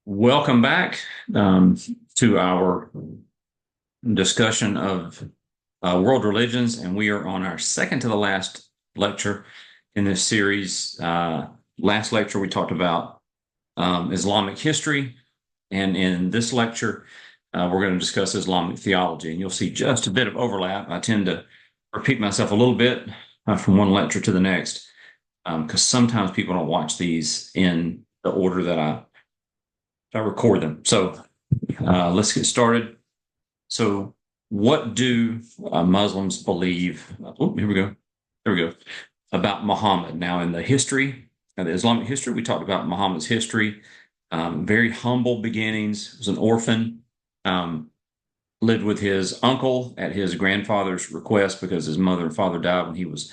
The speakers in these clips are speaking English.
Welcome back to our discussion of world religions, and we are on our second to the last lecture in this series. Last lecture, we talked about Islamic history, and in this lecture, we're going to discuss Islamic theology, and you'll see just a bit of overlap. I tend to repeat myself a little bit from one lecture to the next because sometimes people don't watch these in the order that I record them. So let's get started. So, what do Muslims believe? Oh, here we go. There we go. About Muhammad. Now, in the history, the Islamic history, we talked about Muhammad's history. Very humble beginnings. Was an orphan. Lived with his uncle at his grandfather's request because his mother and father died when he was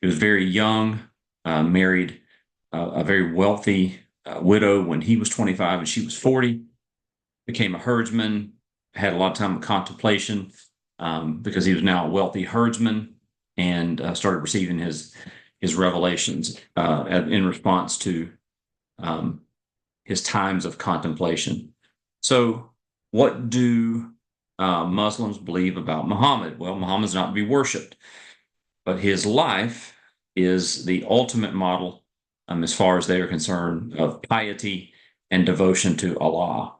very young. Married a very wealthy widow when he was 25 and she was 40. Became a herdsman. Had a lot of time of contemplation because he was now a wealthy herdsman and started receiving his revelations in response to his times of contemplation. So, what do Muslims believe about Muhammad? Well, Muhammad's not to be worshipped, but his life is the ultimate model, as far as they are concerned, of piety and devotion to Allah.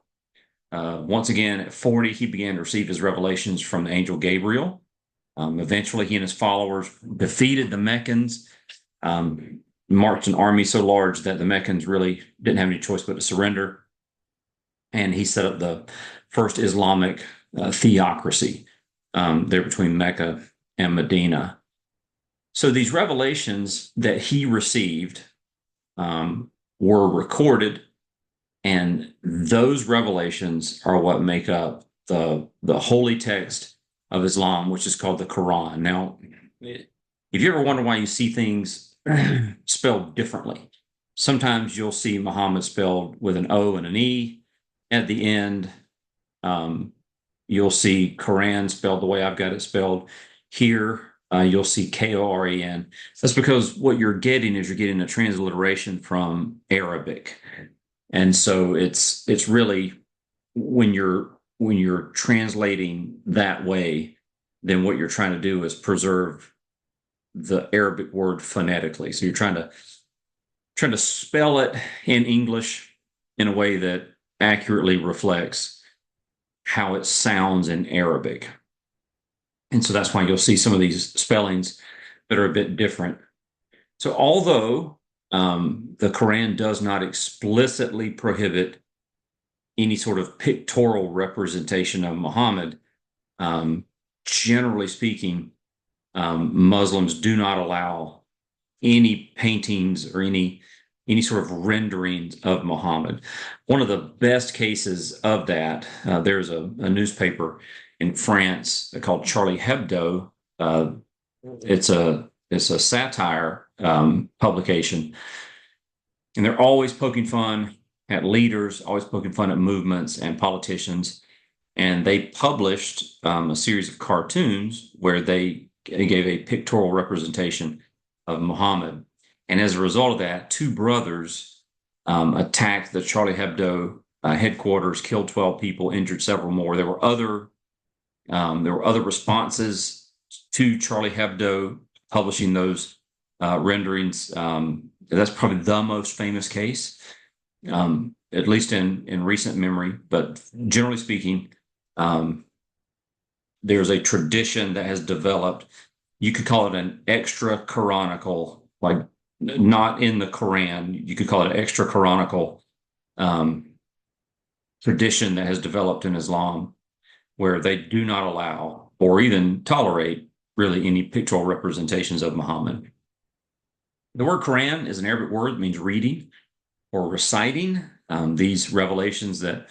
Once again, at 40, he began to receive his revelations from the angel Gabriel. Eventually, he and his followers defeated the Meccans, marched an army so large that the Meccans really didn't have any choice but to surrender. And he set up the first Islamic theocracy there between Mecca and Medina. So these revelations that he received were recorded, and those revelations are what make up the holy text of Islam, which is called the Quran. Now, if you ever wonder why you see things spelled differently, sometimes you'll see Muhammad spelled with an O and an E at the end. You'll see Quran spelled the way I've got it spelled here. You'll see Koran. That's because what you're getting is you're getting a transliteration from Arabic. And so it's really when you're translating that way, then what you're trying to do is preserve the Arabic word phonetically. So you're trying to spell it in English in a way that accurately reflects how it sounds in Arabic. And so that's why you'll see some of these spellings that are a bit different. So although the Quran does not explicitly prohibit any sort of pictorial representation of Muhammad, generally speaking, Muslims do not allow any paintings or any sort of renderings of Muhammad. One of the best cases of that, there's a newspaper in France called Charlie Hebdo. It's a satire publication, and they're always poking fun at leaders, always poking fun at movements and politicians. And they published a series of cartoons where they gave a pictorial representation of Muhammad. And as a result of that, two brothers attacked the Charlie Hebdo headquarters, killed 12 people, injured several more. There were other responses to Charlie Hebdo publishing those renderings. That's probably the most famous case, at least in recent memory. But generally speaking, there's a tradition that has developed. You could call it an extra canonical, like not in the Quran. You could call it an extra canonical tradition that has developed in Islam, where they do not allow or even tolerate really any pictorial representations of Muhammad. The word Quran is an Arabic word that means reading or reciting. These revelations that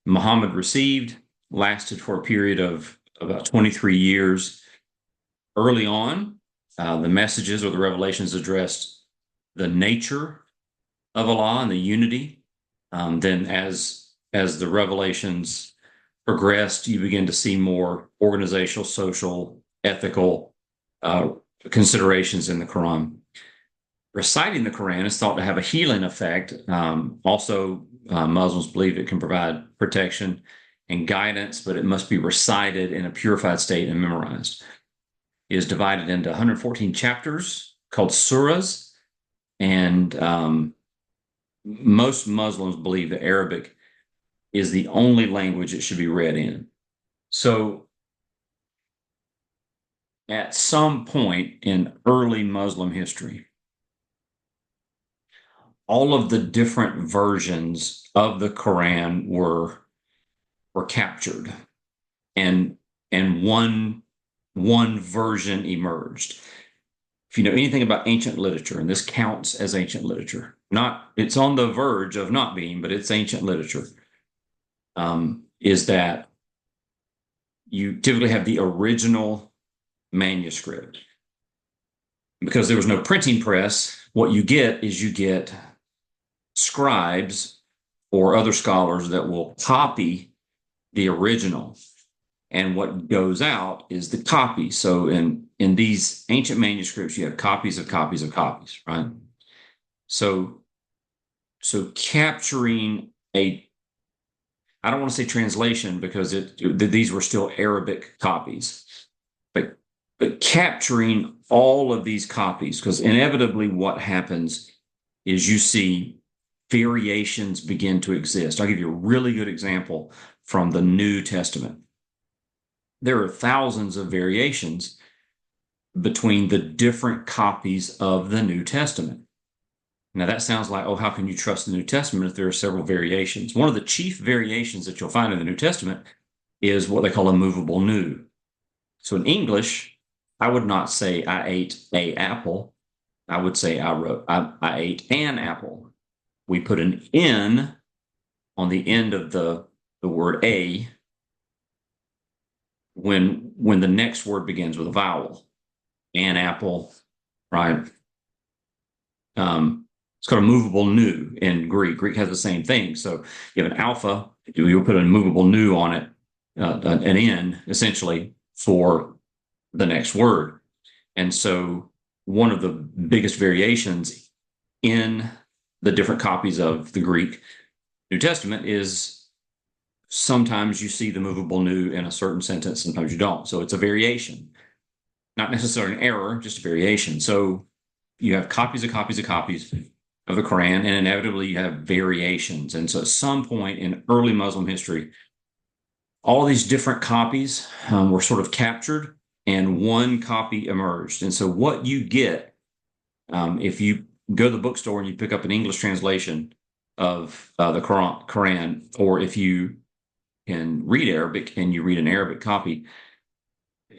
Muhammad received lasted for a period of about 23 years. Early on, the messages or the revelations addressed the nature of Allah and the unity. Then as the revelations progressed, you begin to see more organizational, social, ethical considerations in the Quran. Reciting the Quran is thought to have a healing effect. Also, Muslims believe it can provide protection and guidance, but it must be recited in a purified state and memorized. It is divided into 114 chapters called surahs, and most Muslims believe that Arabic is the only language it should be read in. So at some point in early Muslim history, all of the different versions of the Quran were captured, and one version emerged. If you know anything about ancient literature, and this counts as ancient literature, it's on the verge of not being, but it's ancient literature, is that you typically have the original manuscript. Because there was no printing press, what you get scribes or other scholars that will copy the original. And what goes out is the copy. So in these ancient manuscripts, you have copies of copies of copies, right? So capturing I don't want to say translation because these were still Arabic copies, but capturing all of these copies, because inevitably what happens is you see variations begin to exist. I'll give you a really good example from the New Testament. There are thousands of variations between the different copies of the New Testament. Now that sounds like, oh, how can you trust the New Testament if there are several variations? One of the chief variations that you'll find in the New Testament is what they call a movable nu. So in English, I would not say I ate a apple. I would say I ate an apple. We put an N on the end of the word a when the next word begins with a vowel. An apple, right? It's called a movable nu in Greek. Greek has the same thing. So you have an alpha, you'll put a movable nu on it, an N essentially for the next word. And so one of the biggest variations in the different copies of the Greek New Testament is sometimes you see the movable nu in a certain sentence, sometimes you don't. So it's a variation, not necessarily an error, just a variation. So you have copies of copies of copies of the Quran, and inevitably you have variations. And so at some point in early Muslim history, all these different copies were sort of captured and one copy emerged. And so what you get, if you go to the bookstore and you pick up an English translation of the Quran, or if you can read Arabic and you read an Arabic copy,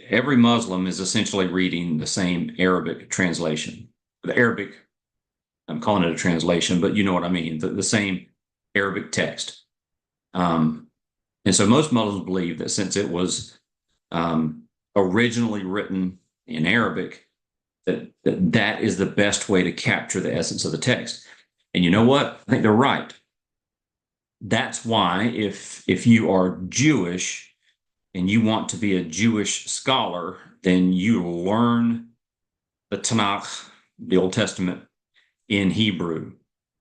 every Muslim is essentially reading the same Arabic translation. The Arabic, I'm calling it a translation, but you know what I mean, the same Arabic text. And so most Muslims believe that since it was originally written in Arabic, that is the best way to capture the essence of the text. And you know what? I think they're right. That's why if you are Jewish and you want to be a Jewish scholar, then you learn the Tanakh, the Old Testament, in Hebrew.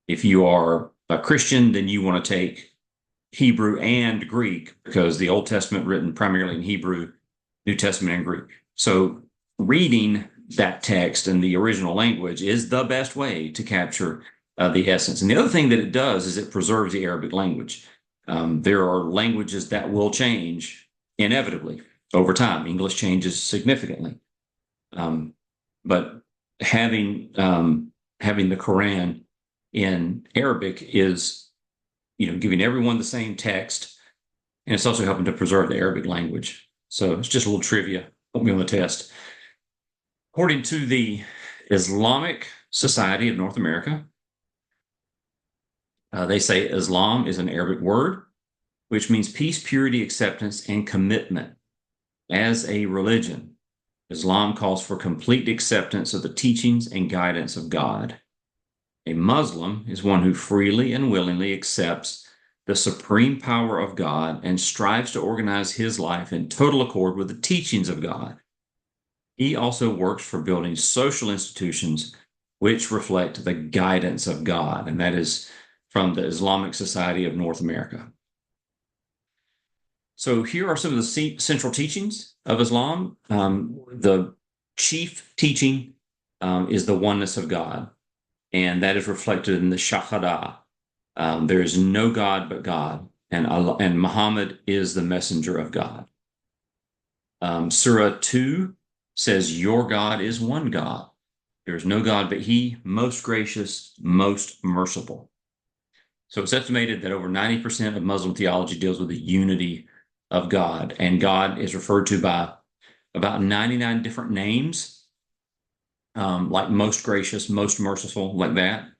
If you are a Christian, then you want to take Hebrew and Greek, because the Old Testament written primarily in Hebrew, New Testament in Greek. So reading that text in the original language is the best way to capture the essence. And the other thing that it does is it preserves the Arabic language. There are languages that will change inevitably over time. English changes significantly. But having the Quran in Arabic is, giving everyone the same text, and it's also helping to preserve the Arabic language. So it's just a little trivia. Put me on the test. According to the Islamic Society of North America, they say Islam is an Arabic word, which means peace, purity, acceptance, and commitment. As a religion, Islam calls for complete acceptance of the teachings and guidance of God. A Muslim is one who freely and willingly accepts the supreme power of God and strives to organize his life in total accord with the teachings of God. He also works for building social institutions which reflect the guidance of God, and that is from the Islamic Society of North America. So here are some of the central teachings of Islam. The chief teaching is the oneness of God, and that is reflected in the Shahada. There is no God but God, and Allah, and Muhammad is the messenger of God. Surah 2 says, "Your God is one God. There is no God but He, most gracious, most merciful." So it's estimated that over 90% of Muslim theology deals with the unity of God, and God is referred to by about 99 different names, like most gracious, most merciful, like that,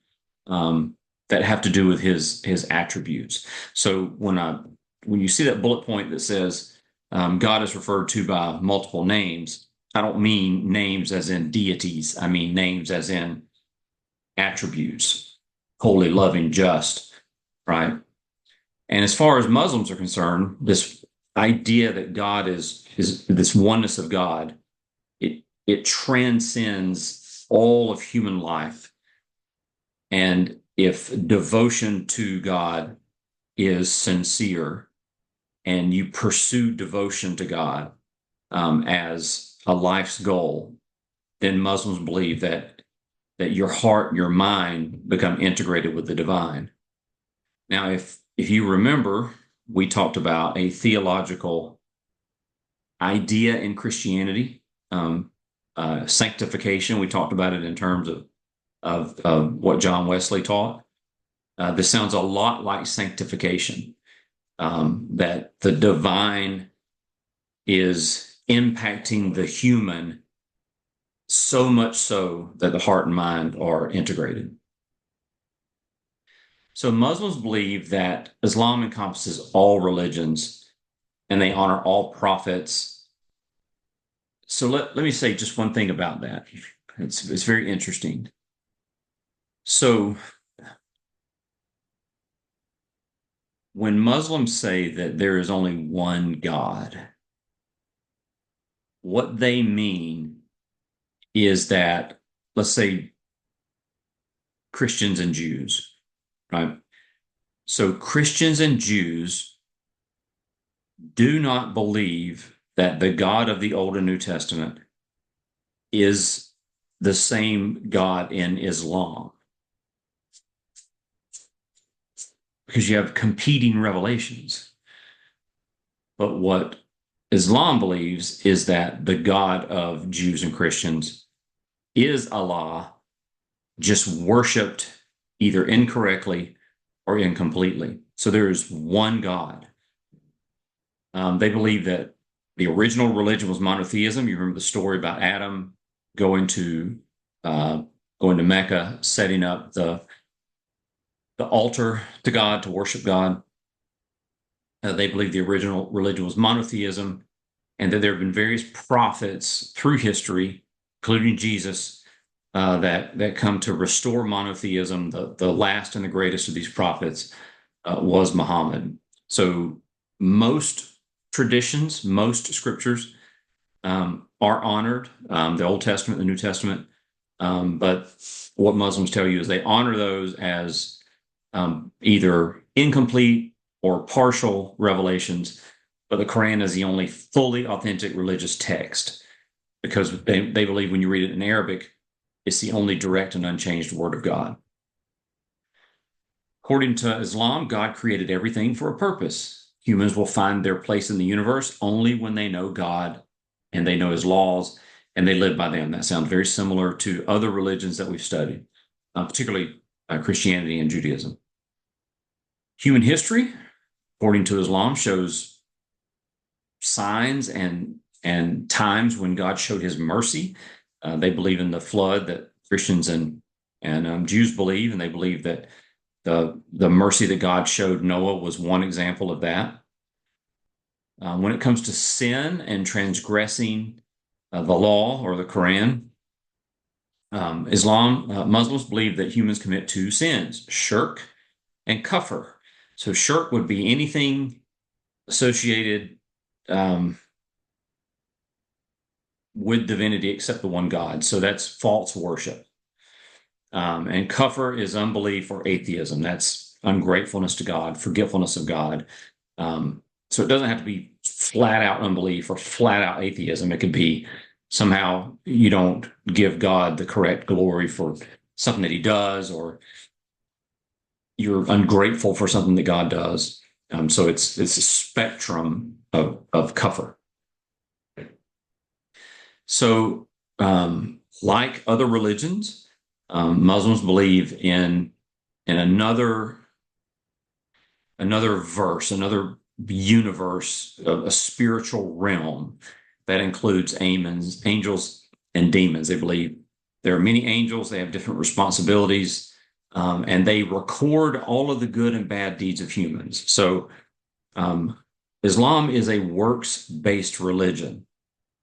that have to do with his attributes. So when you see that bullet point that says God is referred to by multiple names, I don't mean names as in deities. I mean names as in attributes: holy, loving, just, right? And as far as Muslims are concerned, this idea that God is this oneness of God, it transcends all of human life. And if devotion to God is sincere and you pursue devotion to God as a life's goal, then Muslims believe that your heart and your mind become integrated with the divine. Now, if you remember, we talked about a theological idea in Christianity, sanctification. We talked about it in terms of what John Wesley taught. This sounds a lot like sanctification, that the divine is impacting the human so much so that the heart and mind are integrated. So Muslims believe that Islam encompasses all religions and they honor all prophets. So let me say just one thing about that. It's very interesting. So when Muslims say that there is only one God, what they mean is that, let's say, Christians and Jews, right? So Christians and Jews do not believe that the God of the Old and New Testament is the same God in Islam, because you have competing revelations. But what Islam believes is that the God of Jews and Christians is Allah, just worshipped either incorrectly or incompletely. So there is one God. They believe that the original religion was monotheism. You remember the story about Adam going to Mecca, setting up the altar to God to worship God. They believe the original religion was monotheism, and that there have been various prophets through history, including Jesus, that come to restore monotheism. The last and the greatest of these prophets was Muhammad. So most traditions, most scriptures are honored, the Old Testament, the New Testament. But what Muslims tell you is they honor those as either incomplete or partial revelations, but the Quran is the only fully authentic religious text, because they believe when you read it in Arabic, it's the only direct and unchanged word of God. According to Islam, God created everything for a purpose. Humans will find their place in the universe only when they know God and they know his laws and they live by them. That sounds very similar to other religions that we've studied, particularly Christianity and Judaism. Human history, according to Islam, shows signs and times when God showed his mercy. They believe in the flood that Christians and Jews believe, and they believe that the mercy that God showed Noah was one example of that. When it comes to sin and transgressing the law or the Quran, Muslims believe that humans commit two sins: shirk and kufr. So shirk would be anything associated with divinity except the one God. So that's false worship. And kufr is unbelief or atheism. That's ungratefulness to God, forgetfulness of God. So it doesn't have to be flat out unbelief or flat out atheism. It could be somehow you don't give God the correct glory for something that he does, or you're ungrateful for something that God does. So it's a spectrum of kufr. So like other religions, Muslims believe in another verse, another universe, a spiritual realm that includes angels and demons. They believe there are many angels. They have different responsibilities, and they record all of the good and bad deeds of humans. So Islam is a works-based religion.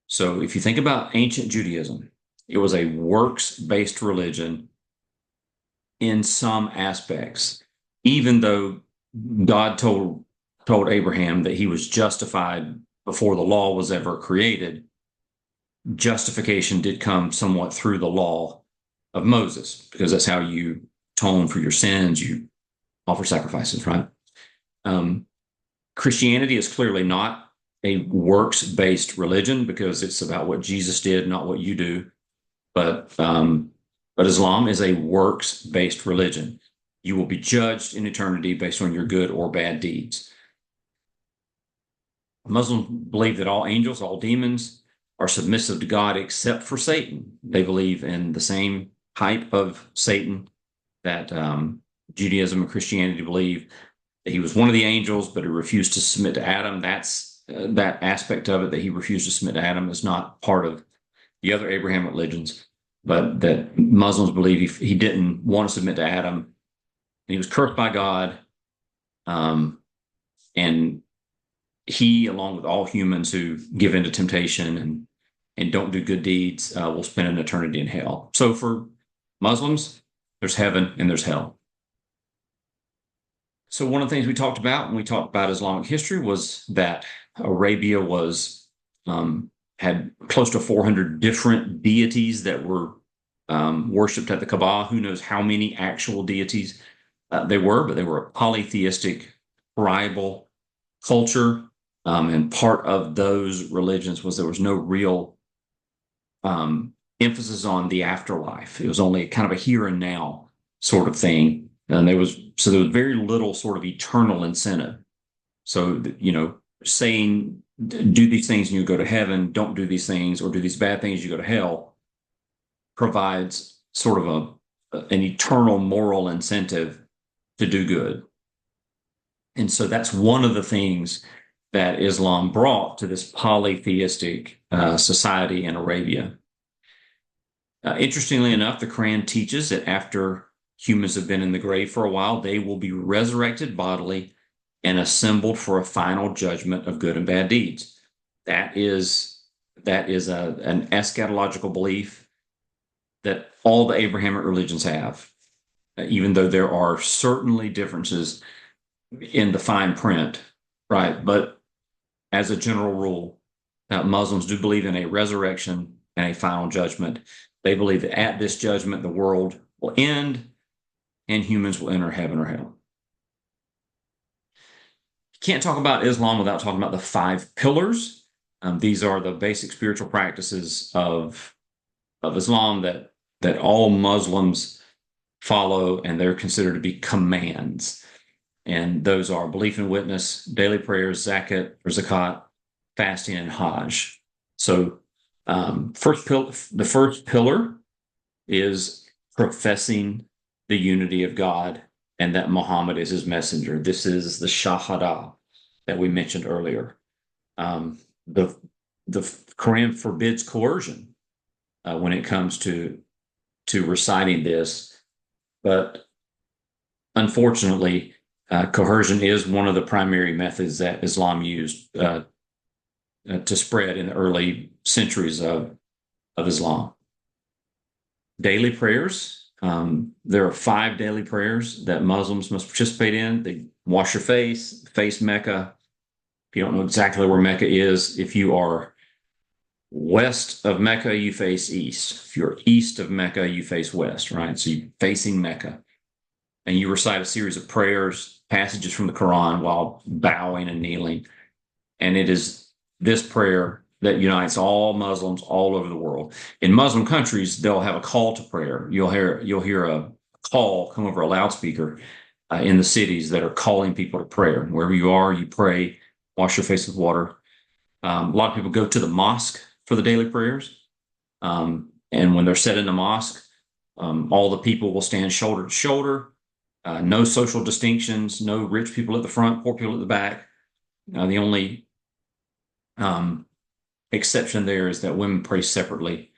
So if you think about ancient Judaism, it was a works-based religion in some aspects, even though God told Abraham that he was justified before the law was ever created. Justification did come somewhat through the law of Moses, because that's how you atone for your sins. You offer sacrifices, right? Christianity is clearly not a works-based religion, because it's about what Jesus did, not what you do. But Islam is a works-based religion. You will be judged in eternity based on your good or bad deeds. Muslims believe that all angels, all demons are submissive to God except for Satan. They believe in the same type of Satan that Judaism and Christianity believe, that he was one of the angels, but he refused to submit to Adam. That's that aspect of it, that he refused to submit to Adam, is not part of the other Abrahamic religions, but that Muslims believe he didn't want to submit to Adam, and he was cursed by God. And he, along with all humans who give in to temptation and don't do good deeds, will spend an eternity in hell. So for Muslims, there's heaven and there's hell. So one of the things we talked about when we talked about Islamic history was that Arabia had close to 400 different deities that were worshipped at the Kaaba. Who knows how many actual deities they were, but they were a polytheistic tribal culture. And part of those religions was there was no real emphasis on the afterlife. It was only kind of a here and now sort of thing. And there was very little sort of eternal incentive. So, saying do these things and you go to heaven, don't do these things, or do these bad things, you go to hell, provides sort of an eternal moral incentive to do good. And so that's one of the things that Islam brought to this polytheistic society in Arabia. Interestingly enough, the Quran teaches that after humans have been in the grave for a while, they will be resurrected bodily and assembled for a final judgment of good and bad deeds. That is an eschatological belief that all the Abrahamic religions have, even though there are certainly differences in the fine print, right? But as a general rule, Muslims do believe in a resurrection and a final judgment. They believe that at this judgment, the world will end and humans will enter heaven or hell. You can't talk about Islam without talking about the 5 pillars. These are the basic spiritual practices of Islam that all Muslims follow, and they're considered to be commands. And those are belief and witness, daily prayers, zakat, fasting, and Hajj. So the first pillar is professing the unity of God and that Muhammad is his messenger. This is the Shahada that we mentioned earlier. The Quran forbids coercion when it comes to reciting this, but unfortunately, coercion is one of the primary methods that Islam used to spread in the early centuries of Islam. Daily prayers. There are 5 daily prayers that Muslims must participate in. They wash your face Mecca. If you don't know exactly where Mecca is, if you are west of Mecca, you face east. If you're east of Mecca, you face west, right? So you're facing Mecca. and you recite a series of prayers, passages from the Quran while bowing and kneeling. And it is this prayer that unites all Muslims all over the world. In Muslim countries, they'll have a call to prayer. You'll hear a call come over a loudspeaker in the cities that are calling people to prayer. Wherever you are, you pray, wash your face with water. A lot of people go to the mosque for the daily prayers. And when they're set in the mosque, all the people will stand shoulder to shoulder. No social distinctions, no rich people at the front, poor people at the back. The only exception there is that women pray separately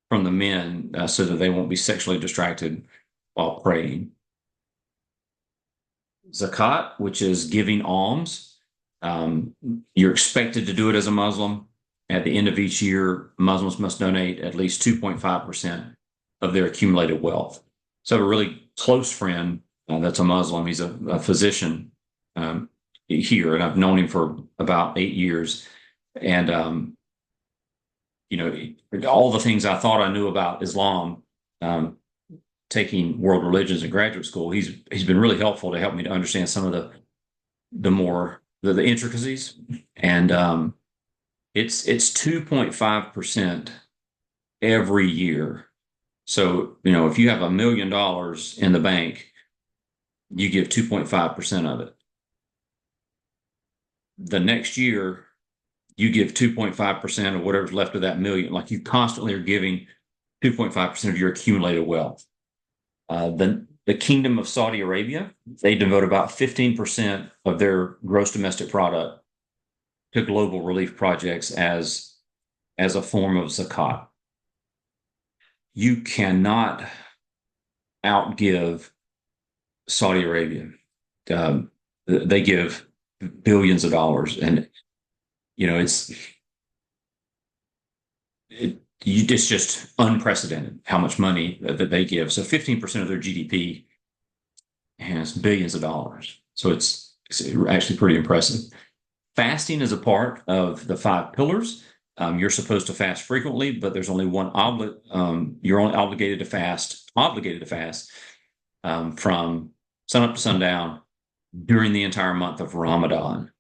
from the men so that they won't be sexually distracted while praying. Zakat, which is giving alms. You're expected to do it as a Muslim. At the end of each year, Muslims must donate at least 2.5% of their accumulated wealth. So I have a really close friend that's a Muslim. He's a physician here, and I've known him for about 8 years. And all the things I thought I knew about Islam, taking world religions in graduate school, he's been really helpful to help me to understand some of the intricacies. And it's 2.5% every year. So, if you have $1 million in the bank, you give 2.5% of it. The next year, you give 2.5% of whatever's left of that million. Like, you constantly are giving 2.5% of your accumulated wealth. The Kingdom of Saudi Arabia, they devote about 15% of their gross domestic product to global relief projects as a form of zakat. You cannot outgive Saudi Arabia. They give billions of dollars, and it's just unprecedented how much money that they give. So 15% of their GDP has billions of dollars. So it's actually pretty impressive. Fasting is a part of the 5 pillars. You're supposed to fast frequently, but there's only one you're only obligated to fast from sunup to sundown during the entire month of Ramadan.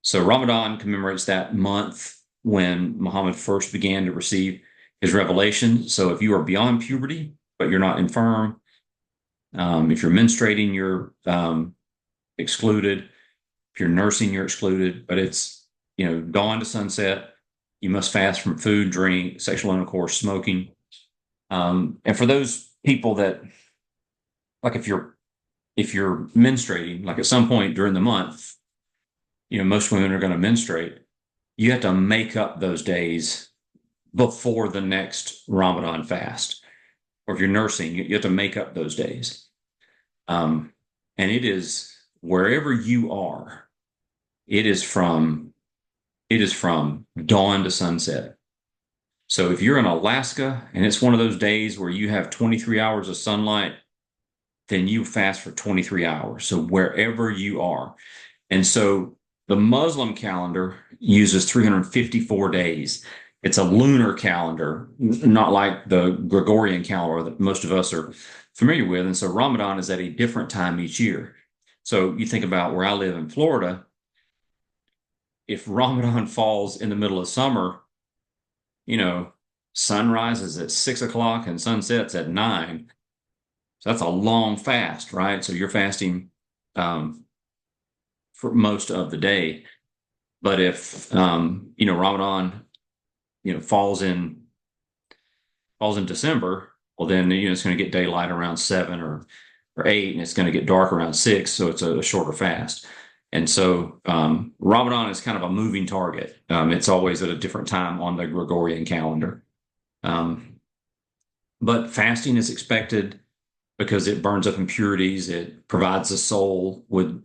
So Ramadan commemorates that month when Muhammad first began to receive his revelation. So if you are beyond puberty, but you're not infirm, if you're menstruating, you're excluded. If you're nursing, you're excluded. But it's, dawn to sunset. You must fast from food, drink, sexual intercourse, smoking. And for those people that, like, if you're menstruating, like at some point during the month, most women are going to menstruate. You have to make up those days before the next Ramadan fast. Or if you're nursing, you have to make up those days. And it is wherever you are, it is from dawn to sunset. So if you're in Alaska and it's one of those days where you have 23 hours of sunlight, then you fast for 23 hours. So wherever you are. And so the Muslim calendar uses 354 days. It's a lunar calendar, not like the Gregorian calendar that most of us are familiar with. And so Ramadan is at a different time each year. So you think about where I live in Florida, if Ramadan falls in the middle of summer, sunrise is at 6 o'clock and sunsets at 9. So that's a long fast, right? So you're fasting for most of the day. But if Ramadan falls in December, well then it's going to get daylight around 7 or 8, and it's going to get dark around 6, so it's a shorter fast. And so Ramadan is kind of a moving target. It's always at a different time on the Gregorian calendar. But fasting is expected because it burns up impurities. It provides the soul with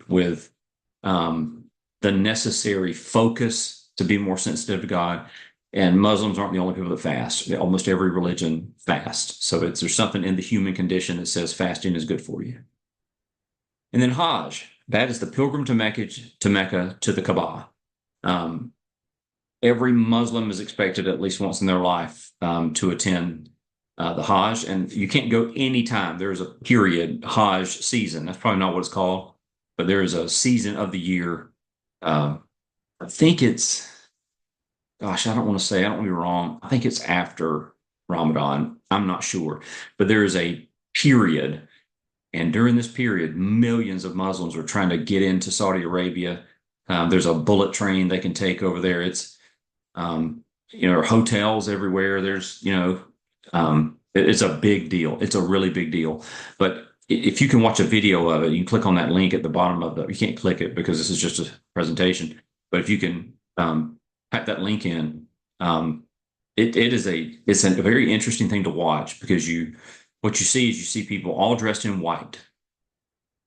the necessary focus to be more sensitive to God. And Muslims aren't the only people that fast. Almost every religion fasts. So there's something in the human condition that says fasting is good for you. And then Hajj, that is the pilgrim to Mecca, to the Kaaba. Every Muslim is expected at least once in their life to attend the Hajj, and you can't go anytime. There's a period Hajj season. That's probably not what it's called, but there is a season of the year. Um, I think it's, gosh, I don't want to say, I don't want to be wrong. I think it's after Ramadan. I'm not sure, but there is a period, and during this period, millions of Muslims are trying to get into Saudi Arabia. There's a bullet train they can take over there. It's hotels everywhere. There's, it's a big deal. It's a really big deal. But if you can watch a video of it, you can click on that link at the bottom of you can't click it because this is just a presentation. But if you can type that link in, it's a very interesting thing to watch because what you see is you see people all dressed in white.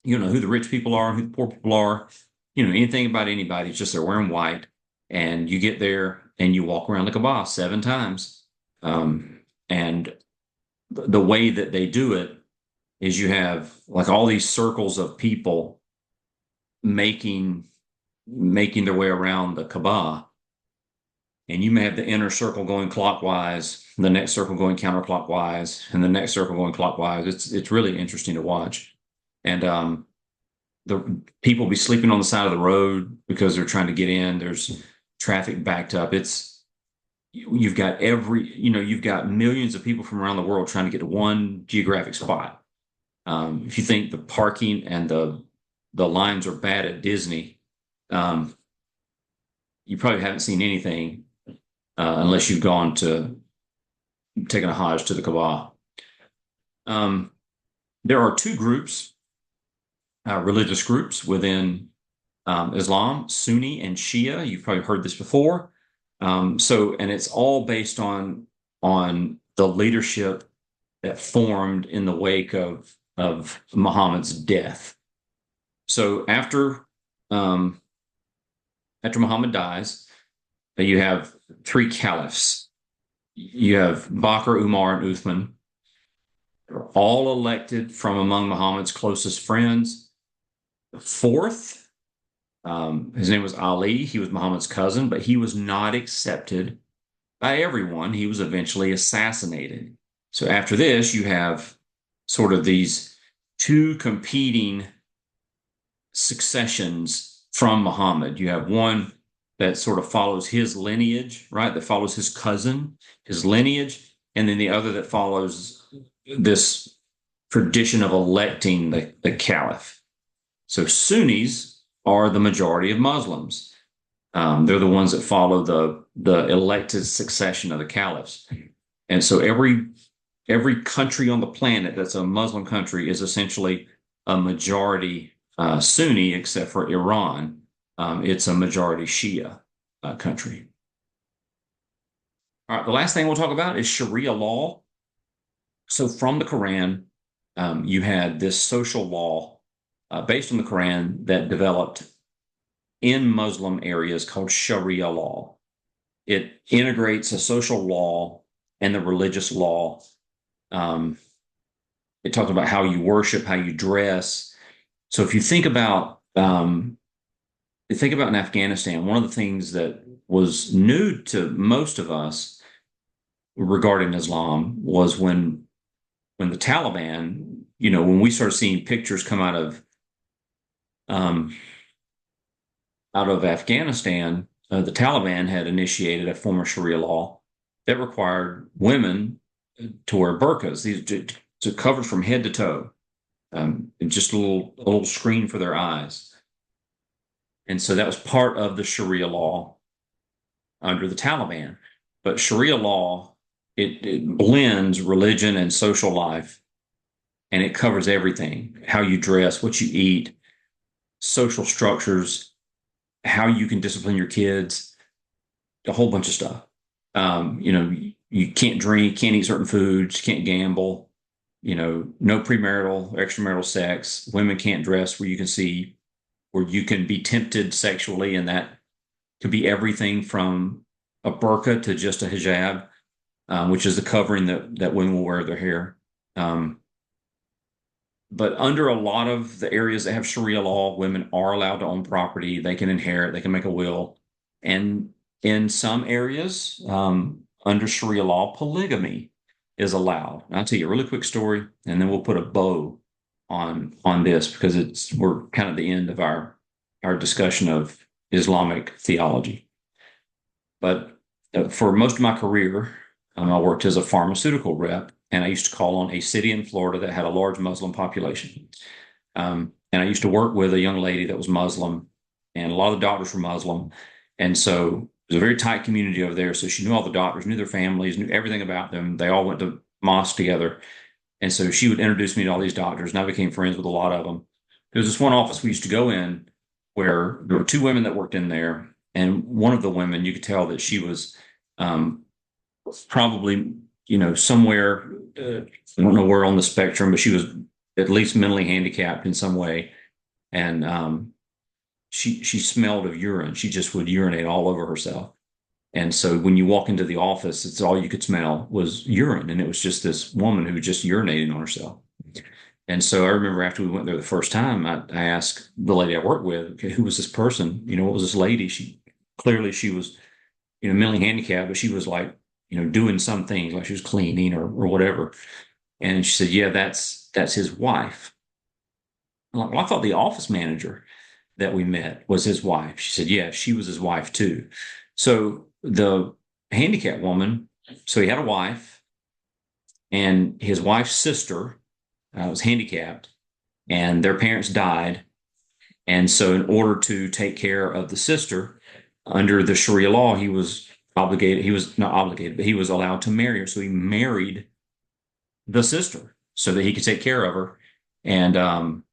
You know who the rich people are, who the poor people are, anything about anybody. It's just they're wearing white, and you get there and you walk around like a boss 7 times. And the way that they do it is you have like all these circles of people making their way around the Kaaba, and you may have the inner circle going clockwise, the next circle going counterclockwise, and the next circle going clockwise. It's really interesting to watch, and the people be sleeping on the side of the road because they're trying to get in. There's traffic backed up. You've got you've got millions of people from around the world trying to get to one geographic spot. If you think the parking and the lines are bad at Disney, you probably haven't seen anything unless you've gone to taken a Hajj to the Kaaba. There are two groups, religious groups within Islam, Sunni and Shia. You've probably heard this before. And it's all based on the leadership that formed in the wake of Muhammad's death. So after Muhammad dies, you have three caliphs. You have Bakr, Umar, and Uthman. They're all elected from among Muhammad's closest friends. The fourth, his name was Ali. He was Muhammad's cousin, but he was not accepted by everyone. He was eventually assassinated. So after this, you have sort of these two competing successions from Muhammad. You have one that sort of follows his lineage, right? That follows his cousin, his lineage, and then the other that follows this tradition of electing the caliph. So Sunnis are the majority of Muslims. They're the ones that follow the elected succession of the caliphs. And so every country on the planet that's a Muslim country is essentially a majority Sunni, except for Iran. It's a majority Shia country. All right, the last thing we'll talk about is Sharia law. So from the Quran, you had this social law based on the Quran that developed in Muslim areas called Sharia law. It integrates a social law and the religious law. It talks about how you worship, how you dress. So if you think about in Afghanistan, one of the things that was new to most of us regarding Islam was when the Taliban, when we started seeing pictures come out of Afghanistan, the Taliban had initiated a form of Sharia law that required women to wear burqas, these to covered from head to toe, and just a little screen for their eyes. And so that was part of the Sharia law under the Taliban. But Sharia law, it blends religion and social life, and it covers everything: how you dress, what you eat, social structures, how you can discipline your kids, a whole bunch of stuff. You can't drink, can't eat certain foods, can't gamble, no premarital, extramarital sex. Women can't dress where you can be tempted sexually, and that could be everything from a burqa to just a hijab, which is the covering that women will wear their hair. But under a lot of the areas that have Sharia law, women are allowed to own property. They can inherit, they can make a will. And in some areas, under Sharia law, polygamy is allowed. And I'll tell you a really quick story, and then we'll put a bow on this because we're kind of the end of our discussion of Islamic theology. But for most of my career, I worked as a pharmaceutical rep, and I used to call on a city in Florida that had a large Muslim population. And I used to work with a young lady that was Muslim, and a lot of the doctors were Muslim. And so it was a very tight community over there. So she knew all the doctors, knew their families, knew everything about them. They all went to mosque together. And so she would introduce me to all these doctors, and I became friends with a lot of them. There was this one office we used to go in where there were two women that worked in there. And one of the women, you could tell that she was probably, somewhere, I don't know where on the spectrum, but she was at least mentally handicapped in some way. And she smelled of urine. She just would urinate all over herself. And so when you walk into the office, it's all you could smell was urine. And it was just this woman who was just urinating on herself. And so I remember after we went there the first time, I asked the lady I worked with, okay, who was this person? What was this lady? She was, mentally handicapped, but she was like, doing some things like she was cleaning or whatever. And she said, yeah, that's his wife. I'm like, well, I thought the office manager that we met was his wife. She said, yeah, she was his wife too. So the handicapped woman, so he had a wife, and his wife's sister was handicapped, and their parents died. And so in order to take care of the sister, under the Sharia law, he was obligated, he was not obligated, but he was allowed to marry her. So he married the sister so that he could take care of her. And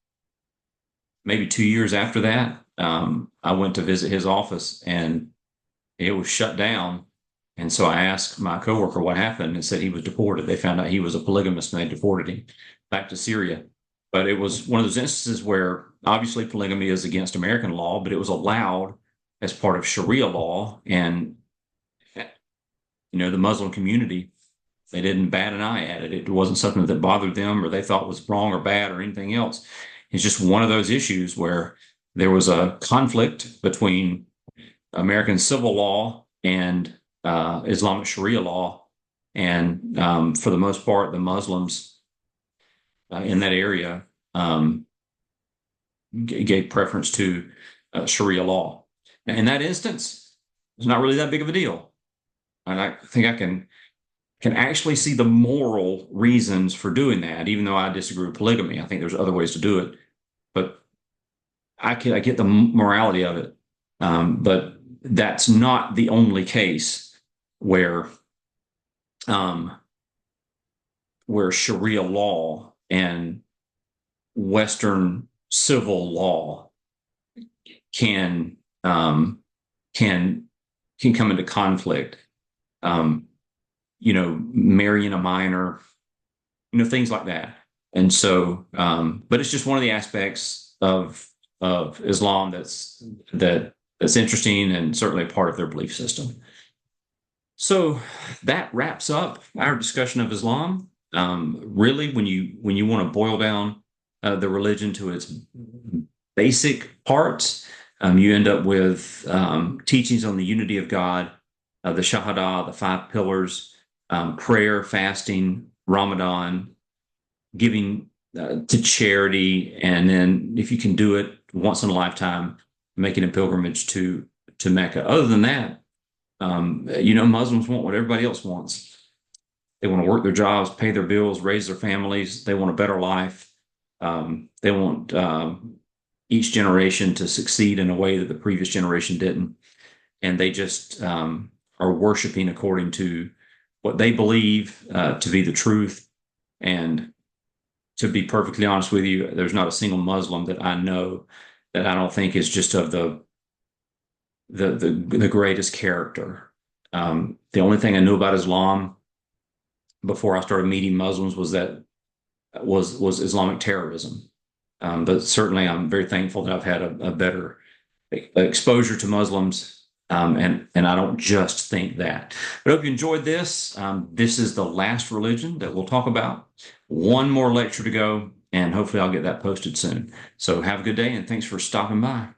maybe 2 years after that, I went to visit his office, and it was shut down. And so I asked my coworker what happened, and said he was deported. They found out he was a polygamist, and they deported him back to Syria. But it was one of those instances where obviously polygamy is against American law, but it was allowed as part of Sharia law. And, the Muslim community, they didn't bat an eye at it. It wasn't something that bothered them or they thought was wrong or bad or anything else. It's just one of those issues where there was a conflict between American civil law and Islamic Sharia law. And for the most part, the Muslims in that area gave preference to Sharia law. In that instance, it's not really that big of a deal. And I think I can actually see the moral reasons for doing that, even though I disagree with polygamy. I think there's other ways to do it, but I get the morality of it. But that's not the only case where Sharia law and Western civil law can come into conflict. Marrying a minor, things like that. And so, but it's just one of the aspects of Islam that's interesting and certainly a part of their belief system. So that wraps up our discussion of Islam. Really, when you want to boil down the religion to its basic parts, you end up with teachings on the unity of God, the Shahada, the 5 pillars, prayer, fasting, Ramadan, giving to charity, and then if you can do it once in a lifetime, making a pilgrimage to Mecca. Other than that, Muslims want what everybody else wants. They want to work their jobs, pay their bills, raise their families. They want a better life. They want each generation to succeed in a way that the previous generation didn't. And they just are worshiping according to what they believe to be the truth. And to be perfectly honest with you, there's not a single Muslim that I know that I don't think is just of the greatest character. The only thing I knew about Islam before I started meeting Muslims was Islamic terrorism. But certainly I'm very thankful that I've had a better exposure to Muslims. And I don't just think that. But I hope you enjoyed this. This is the last religion that we'll talk about. One more lecture to go, and hopefully I'll get that posted soon. So have a good day, and thanks for stopping by.